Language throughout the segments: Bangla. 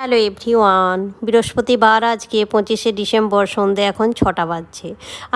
হ্যালো এভরিওয়ান, বৃহস্পতিবার আজকে 25শে ডিসেম্বর, সন্ধে এখন 6টা বাজছে।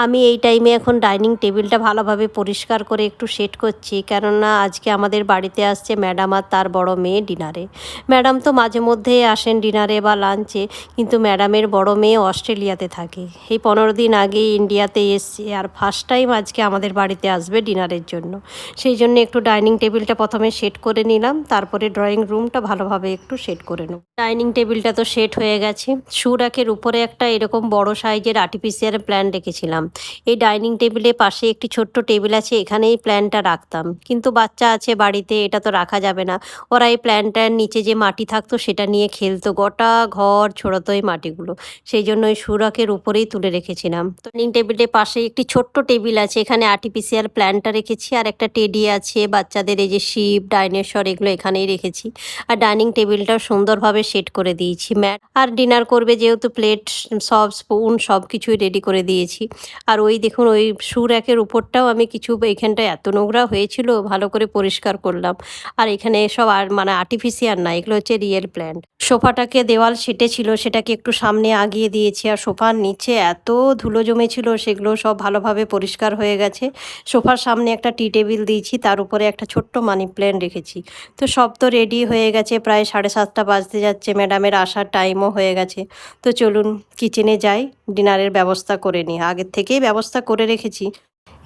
আমি এই টাইমে এখন ডাইনিং টেবিলটা ভালোভাবে পরিষ্কার করে একটু সেট করছি, কেননা আজকে আমাদের বাড়িতে আসছে ম্যাডাম আর তার বড় মেয়ে ডিনারে। ম্যাডাম তো মাঝে মধ্যেই আসেন ডিনারে বা লাঞ্চে, কিন্তু ম্যাডামের বড় মেয়ে অস্ট্রেলিয়াতে থাকে। এই 15 দিন আগে ইন্ডিয়াতে এসছে, আর ফার্স্ট টাইম আজকে আমাদের বাড়িতে আসবে ডিনারের জন্য। সেই জন্য একটু ডাইনিং টেবিলটা প্রথমে সেট করে নিলাম, তারপরে ড্রয়িং রুমটা ভালোভাবে একটু সেট করে নেব। ডাইনিং টেবিলটা তো সেট হয়ে গেছে। সুরাকের উপরে একটা এরকম বড় সাইজের আর্টিফিশিয়াল প্ল্যান্ট রেখেছিলাম। এই ডাইনিং টেবিলের পাশে একটি ছোট্ট টেবিল আছে, এখানেই প্ল্যান্টটা রাখতাম, কিন্তু বাচ্চা আছে বাড়িতে, এটা তো রাখা যাবে না। ওরা এই প্ল্যান্টটার নিচে যে মাটি থাকতো সেটা নিয়ে খেলতো, গোটা ঘর ছড়াতো এই মাটিগুলো। সেই জন্য ওই সুরাকের উপরেই তুলে রেখেছিলাম। তো ডাইনিং টেবিলের পাশে একটি ছোট্ট টেবিল আছে, এখানে আর্টিফিশিয়াল প্ল্যান্টটা রেখেছি, আর একটা টেডি আছে বাচ্চাদের, এই যে শিপ, ডাইনোসর, এগুলো এখানেই রেখেছি। আর ডাইনিং টেবিলটাও সুন্দরভাবে সেট করে দিয়েছি। ম্যাট আর ডিনার করবে যেহেতু, প্লেট, সব স্পুন সব কিছুই রেডি করে দিয়েছি। আর ওই দেখুন, ওই সুরাকের উপরটাও আমি কিছু, এইখানটা এত নোংরা হয়েছিল, ভালো করে পরিষ্কার করলাম। আর এখানে সব আর মানে আর্টিফিশিয়াল না, এগুলো হচ্ছে রিয়েল প্ল্যান্ট। সোফাটাকে দেওয়াল সেটে ছিল, সেটাকে একটু সামনে আগিয়ে দিয়েছি। আর সোফার নিচে এত ধুলো জমেছিল, সেগুলো সব ভালোভাবে পরিষ্কার হয়ে গেছে। সোফার সামনে একটা টি টেবিল দিয়েছি, তার উপরে একটা ছোট্ট মানি প্ল্যান্ট রেখেছি। তো সব তো রেডি হয়ে গেছে, প্রায় 7:30 বাজতে যাচ্ছে, ম্যাডামের আসার টাইমও হয়ে গেছে। তো চলুন কিচেনে যাই, ডিনারের ব্যবস্থা করে নিই। আগের থেকেই ব্যবস্থা করে রেখেছি।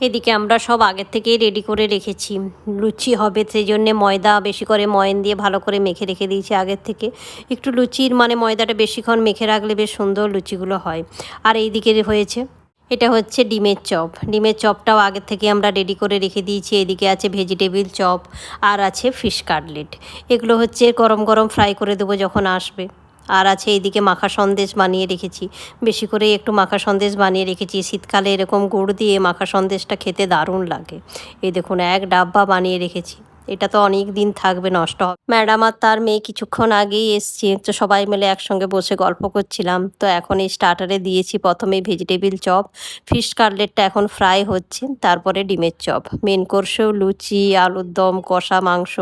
এদিকে আমরা সব আগের থেকেই রেডি করে রেখেছি। লুচি হবে সেই জন্যে ময়দা বেশি করে ময়ন দিয়ে ভালো করে মেখে রেখে দিয়েছি আগের থেকে। একটু লুচির মানে ময়দাটা বেশিক্ষণ মেখে রাখলে বেশ সুন্দর লুচিগুলো হয়। আর এই দিকে হয়েছে, এটা হচ্ছে ডিমের চপ। ডিমের চপটাও আগের থেকে আমরা রেডি করে রেখে দিয়েছি। এদিকে আছে ভেজিটেবিল চপ, আর আছে ফিশ কাটলেট। এগুলো হচ্ছে গরম গরম ফ্রাই করে দেবো যখন আসবে। আর আছে এইদিকে মাখা সন্দেশ বানিয়ে রেখেছি, বেশি করে একটু মাখা সন্দেশ বানিয়ে রেখেছি। শীতকালে এরকম গুড় দিয়ে মাখা সন্দেশটা খেতে দারুণ লাগে। এই দেখুন, এক ডাব্বা বানিয়ে রেখেছি। এটা তো অনেক দিন থাকবে, নষ্ট হবে। ম্যাডাম আর তার মেয়ে কিছুক্ষণ আগেই এসছে, তো সবাই মিলে একসঙ্গে বসে গল্প করছিলাম। তো এখন এই স্টার্টারে দিয়েছি প্রথমে ভেজিটেবিল চপ, ফিশ কাটলেটটা এখন ফ্রাই হচ্ছে, তারপরে ডিমের চপ। মেন কোর্সেও লুচি, আলুর দম, কষা মাংস,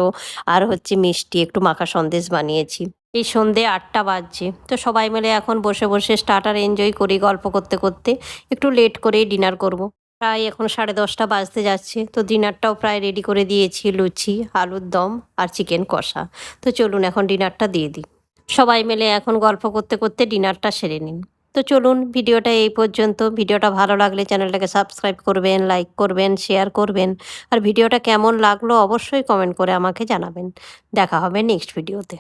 আর হচ্ছে মিষ্টি, একটু মাখা সন্দেশ বানিয়েছি। এই সন্ধে 8টা বাজছে, তো সবাই মিলে এখন বসে বসে স্টার্টার এনজয় করি গল্প করতে করতে। একটু লেট করেই ডিনার করব। প্রায় এখন 10:30 বাজতে যাচ্ছে, তো ডিনারটাও প্রায় রেডি করে দিয়েছি, লুচি, আলুর দম আর চিকেন কষা। তো চলুন এখন ডিনারটা দিয়ে দিই। সবাই মিলে এখন গল্প করতে করতে ডিনারটা সেরে নিন। তো চলুন, ভিডিওটা এই পর্যন্ত। ভিডিওটা ভালো লাগলে চ্যানেলটাকে সাবস্ক্রাইব করবেন, লাইক করবেন, শেয়ার করবেন। আর ভিডিওটা কেমন লাগলো অবশ্যই কমেন্ট করে আমাকে জানাবেন। দেখা হবে নেক্সট ভিডিওতে।